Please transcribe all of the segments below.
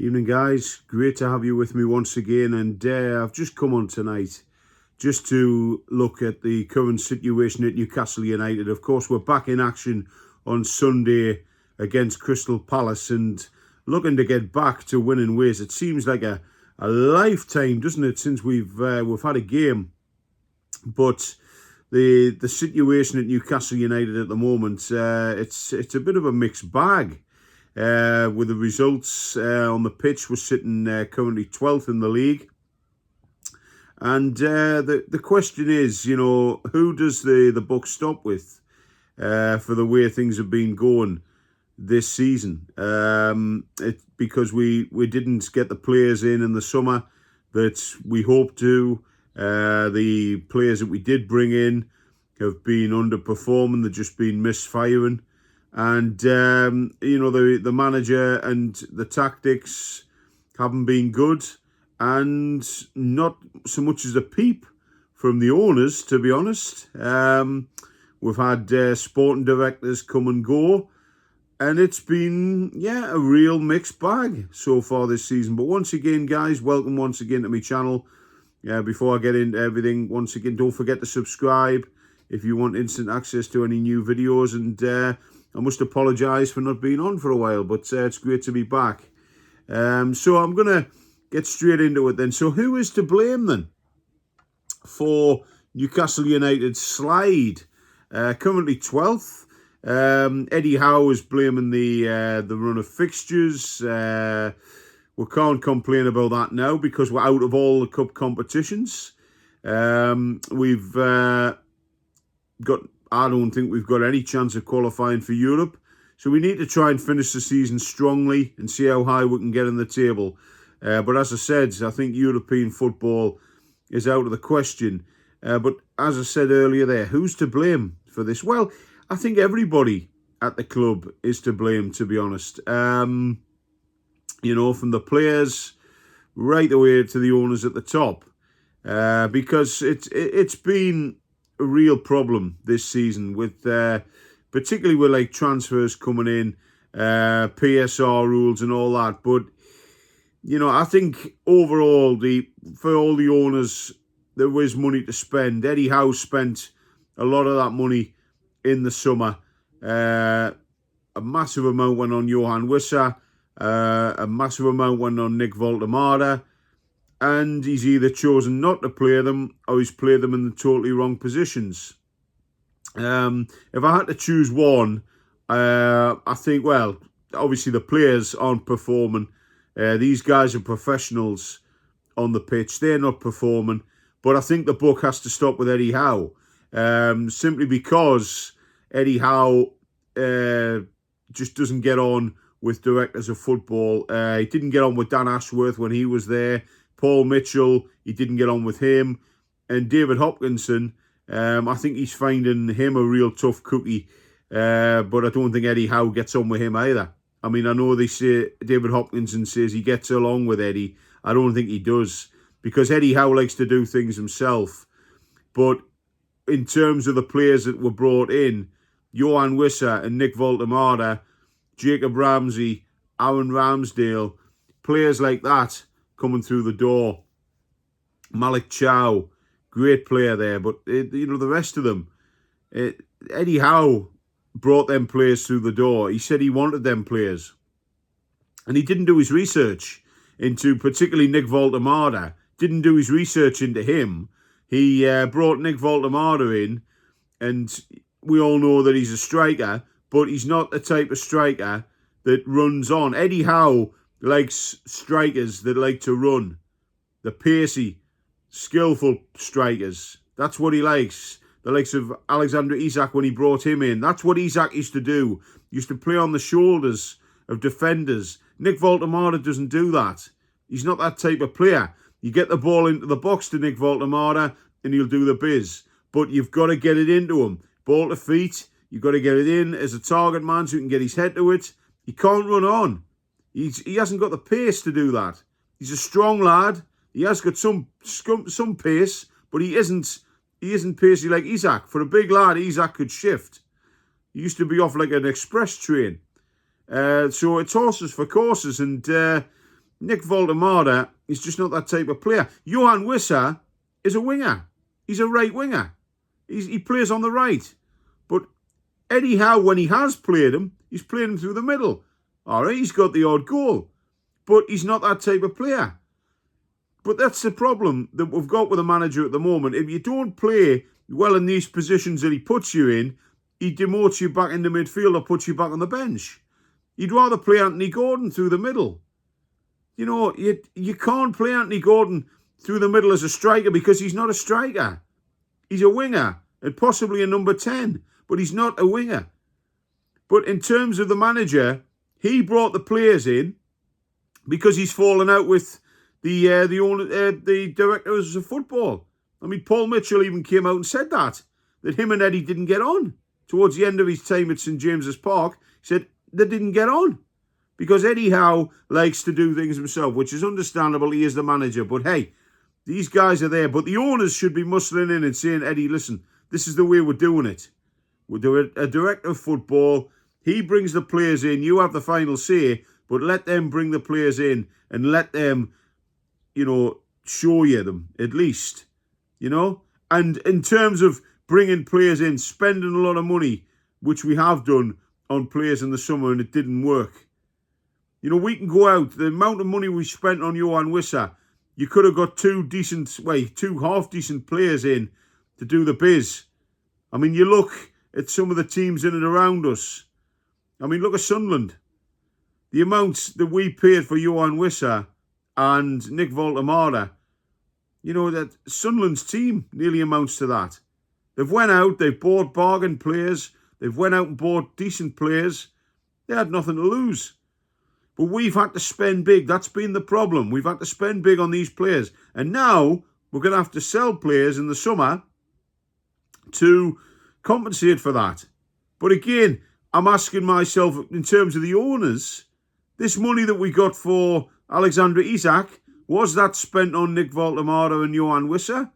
Evening, guys. Great to have you with me once again. And I've just come on tonight just to look at the current situation at Newcastle United. Of course, we're back in action on Sunday against Crystal Palace and looking to get back to winning ways. It seems like a lifetime, doesn't it, since we've had a game. But the situation at Newcastle United at the moment, it's a bit of a mixed bag. With the results on the pitch, we're sitting currently 12th in the league. And the question is, who does the buck stop with for the way things have been going this season? Because we didn't get the players in the summer that we hoped to. The players that we did bring in have been underperforming. They've just been misfiring. And, the manager and the tactics haven't been good, and not so much as a peep from the owners, to be honest. We've had sporting directors come and go, and it's been, a real mixed bag so far this season. But once again, guys, welcome once again to my channel. Before I get into everything, once again, don't forget to subscribe if you want instant access to any new videos. And I must apologise for not being on for a while, but it's great to be back. So I'm going to get straight into it then. So who is to blame then for Newcastle United's slide? Currently 12th. Eddie Howe is blaming the run of fixtures. We can't complain about that now because we're out of all the cup competitions. We've got... I don't think we've got any chance of qualifying for Europe. So we need to try and finish the season strongly and see how high we can get in the table. But as I said, I think European football is out of the question. But as I said earlier there, who's to blame for this? Well, I think everybody at the club is to blame, to be honest. From the players right the way to the owners at the top. Because it's been a real problem this season with particularly with like transfers coming in, PSR rules and all that. But I think overall for all the owners there was money to spend. Eddie Howe spent a lot of that money in the summer. A massive amount went on Johan Wissa, a massive amount went on Nick Voltemada. And he's either chosen not to play them or he's played them in the totally wrong positions. If I had to choose one, I think, well, obviously the players aren't performing. These guys are professionals on the pitch. They're not performing. But I think the buck has to stop with Eddie Howe. Simply because Eddie Howe just doesn't get on with directors of football. He didn't get on with Dan Ashworth when he was there. Paul Mitchell, he didn't get on with him. And David Hopkinson, I think he's finding him a real tough cookie. But I don't think Eddie Howe gets on with him either. I mean, I know they say David Hopkinson says he gets along with Eddie. I don't think he does. Because Eddie Howe likes to do things himself. But in terms of the players that were brought in, Johan Wissa and Nick Voltemada, Jacob Ramsey, Aaron Ramsdale, players like that, coming through the door. Malik Chow, great player there. But, the rest of them, Eddie Howe brought them players through the door. He said he wanted them players. And he didn't do his research into particularly Nick Voltemada. Didn't do his research into him. He brought Nick Voltemada in. And we all know that he's a striker. But he's not the type of striker that runs on. Eddie Howe likes strikers that like to run. The pacey, skillful strikers. That's what he likes. The likes of Alexander Isak when he brought him in. That's what Isak used to do. He used to play on the shoulders of defenders. Nick Voltemada doesn't do that. He's not that type of player. You get the ball into the box to Nick Voltemada and he'll do the biz. But you've got to get it into him. Ball to feet. You've got to get it in as a target man so he can get his head to it. He can't run on. He hasn't got the pace to do that. He's a strong lad. He has got some pace, but he isn't pacey like Isak. For a big lad, Isak could shift. He used to be off like an express train. So it's horses for courses, and Nick Voltemada is just not that type of player. Johan Wissa is a winger. He's a right winger. He plays on the right. But Eddie Howe, when he has played him, he's played him through the middle. All right, he's got the odd goal. But he's not that type of player. But that's the problem that we've got with the manager at the moment. If you don't play well in these positions that he puts you in, he demotes you back into midfield or puts you back on the bench. You'd rather play Anthony Gordon through the middle. You know, you can't play Anthony Gordon through the middle as a striker because he's not a striker. He's a winger and possibly a number 10, but he's not a winger. But in terms of the manager, he brought the players in because he's fallen out with the directors of football. I mean, Paul Mitchell even came out and said that him and Eddie didn't get on. Towards the end of his time at St James's Park, he said they didn't get on. Because Eddie Howe likes to do things himself, which is understandable. He is the manager. But hey, these guys are there. But the owners should be muscling in and saying, Eddie, listen, this is the way we're doing it. We're doing a director of football. He brings the players in. You have the final say. But let them bring the players in and let them, show you them at least. And in terms of bringing players in, spending a lot of money, which we have done on players in the summer and it didn't work. We can go out. The amount of money we spent on Johan Wissa, you could have got two half-decent players in to do the biz. I mean, you look at some of the teams in and around us. I mean, look at Sunderland. The amounts that we paid for Johan Wissa and Nick Voltemada, that Sunderland's team nearly amounts to that. They've went out, they've bought bargain players, they've went out and bought decent players. They had nothing to lose. But we've had to spend big. That's been the problem. We've had to spend big on these players. And now we're going to have to sell players in the summer to compensate for that. But again, I'm asking myself, in terms of the owners, this money that we got for Alexander Isak, was that spent on Nick Voltemada and Johan Wissa?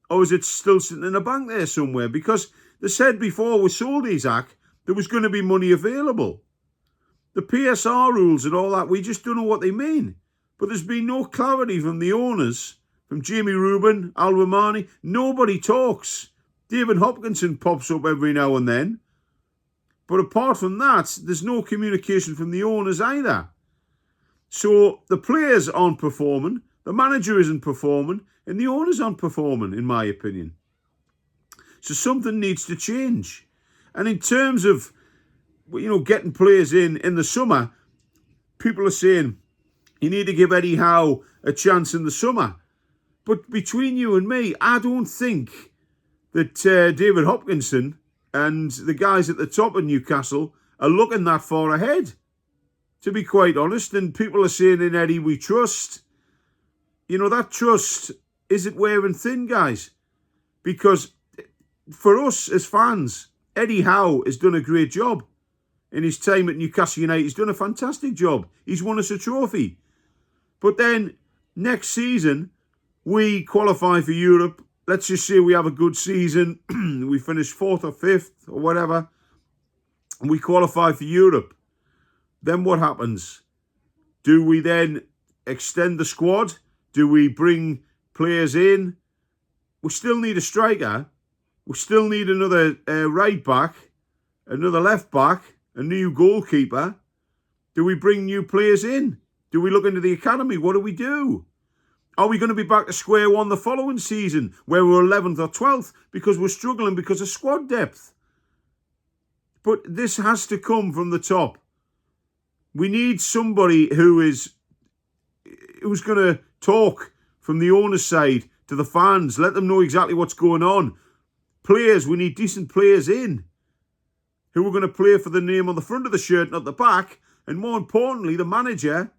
Or is it still sitting in a bank there somewhere? Because they said before we sold Isak, there was going to be money available. The PSR rules and all that, we just don't know what they mean. But there's been no clarity from the owners, from Jamie Rubin, Al Romani. Nobody talks. David Hopkinson pops up every now and then. But apart from that, there's no communication from the owners either. So the players aren't performing, the manager isn't performing, and the owners aren't performing, in my opinion. So something needs to change. And in terms of getting players in the summer, people are saying you need to give Eddie Howe a chance in the summer. But between you and me, I don't think that David Hopkinson and the guys at the top of Newcastle are looking that far ahead, to be quite honest. And people are saying in Eddie we trust. That trust, is it wearing thin, guys? Because for us as fans, Eddie Howe has done a great job. In his time at Newcastle United, he's done a fantastic job. He's won us a trophy. But then next season, we qualify for Europe. Let's just say we have a good season. We finish 4th or 5th or whatever. And we qualify for Europe. Then what happens? Do we then extend the squad? Do we bring players in? We still need a striker. We still need another right back, another left back, a new goalkeeper. Do we bring new players in? Do we look into the academy? What do we do? Are we going to be back to square one the following season where we're 11th or 12th because we're struggling because of squad depth? But this has to come from the top. We need somebody who's going to talk from the owner's side to the fans. Let them know exactly what's going on. Players, we need decent players in who are going to play for the name on the front of the shirt, not the back. And more importantly, the manager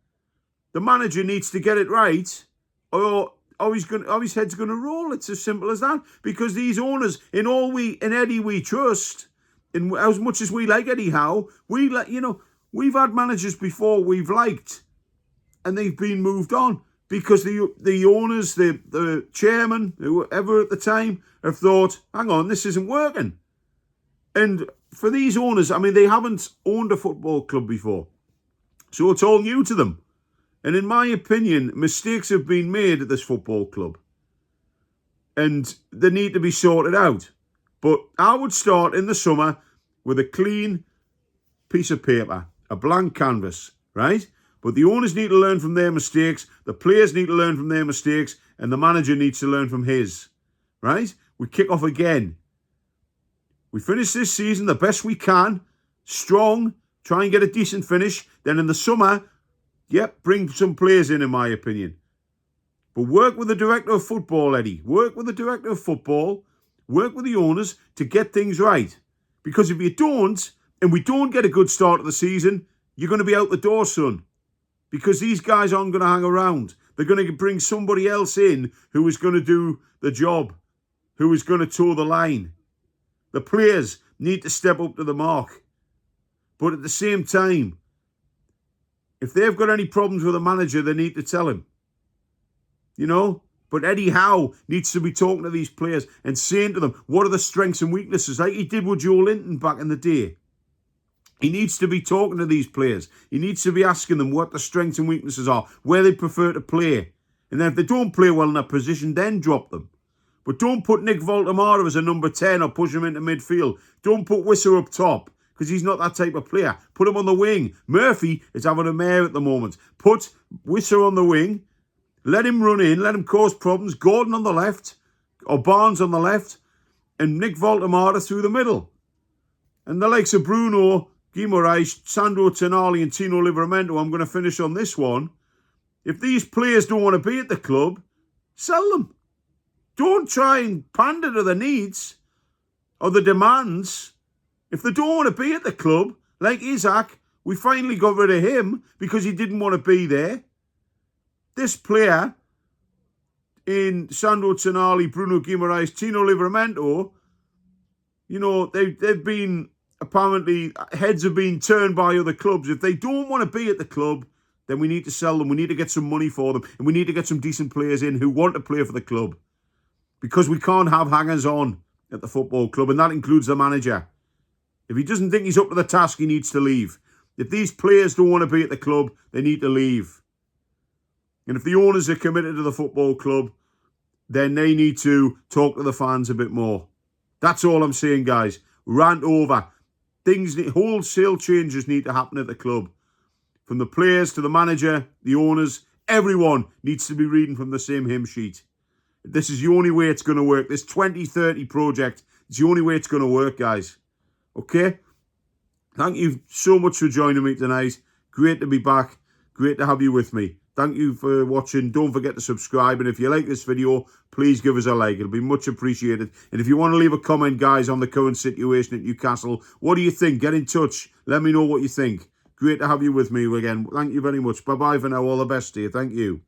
needs to get it right, or his head's going to roll. It's as simple as that. Because these owners, in Eddie we trust, in as much as we like Eddie Howe, we've had managers before we've liked, and they've been moved on because the owners, the chairman, whoever at the time, have thought, hang on, this isn't working. And for these owners, I mean, they haven't owned a football club before. So it's all new to them. And in my opinion, mistakes have been made at this football club. And they need to be sorted out. But I would start in the summer with a clean piece of paper, a blank canvas, right? But the owners need to learn from their mistakes, the players need to learn from their mistakes, and the manager needs to learn from his, right? We kick off again. We finish this season the best we can, strong, try and get a decent finish. Then in the summer, bring some players in my opinion. But work with the director of football, Eddie. Work with the director of football. Work with the owners to get things right. Because if you don't, and we don't get a good start of the season, you're going to be out the door, son. Because these guys aren't going to hang around. They're going to bring somebody else in who is going to do the job, who is going to toe the line. The players need to step up to the mark. But at the same time, if they've got any problems with the manager, they need to tell him. You know? But Eddie Howe needs to be talking to these players and saying to them, what are the strengths and weaknesses? Like he did with Joe Linton back in the day. He needs to be talking to these players. He needs to be asking them what the strengths and weaknesses are, where they prefer to play. And then if they don't play well in that position, then drop them. But don't put Nick Voltamara as a number 10 or push him into midfield. Don't put Wisser up top because he's not that type of player. Put him on the wing. Murphy is having a mare at the moment. Put Wisser on the wing. Let him run in. Let him cause problems. Gordon on the left or Barnes on the left and Nick Voltamara through the middle. And the likes of Bruno Guimaraes, Sandro Tonali and Tino Livramento, I'm going to finish on this one. If these players don't want to be at the club, sell them. Don't try and pander to the needs or the demands. If they don't want to be at the club, like Isaac, we finally got rid of him because he didn't want to be there. This player in Sandro Tonali, Bruno Guimaraes, Tino Livramento, you know, they've been... Apparently, heads have been turned by other clubs. If they don't want to be at the club, then we need to sell them. We need to get some money for them. And we need to get some decent players in who want to play for the club. Because we can't have hangers-on at the football club. And that includes the manager. If he doesn't think he's up to the task, he needs to leave. If these players don't want to be at the club, they need to leave. And if the owners are committed to the football club, then they need to talk to the fans a bit more. That's all I'm saying, guys. Rant over. Wholesale changes need to happen at the club. From the players to the manager, the owners, everyone needs to be reading from the same hymn sheet. This is the only way it's going to work. This 2030 project is the only way it's going to work, guys. Okay? Thank you so much for joining me tonight. Great to be back. Great to have you with me. Thank you for watching. Don't forget to subscribe. And if you like this video, please give us a like. It'll be much appreciated. And if you want to leave a comment, guys, on the current situation at Newcastle, what do you think? Get in touch. Let me know what you think. Great to have you with me again. Thank you very much. Bye-bye for now. All the best to you. Thank you.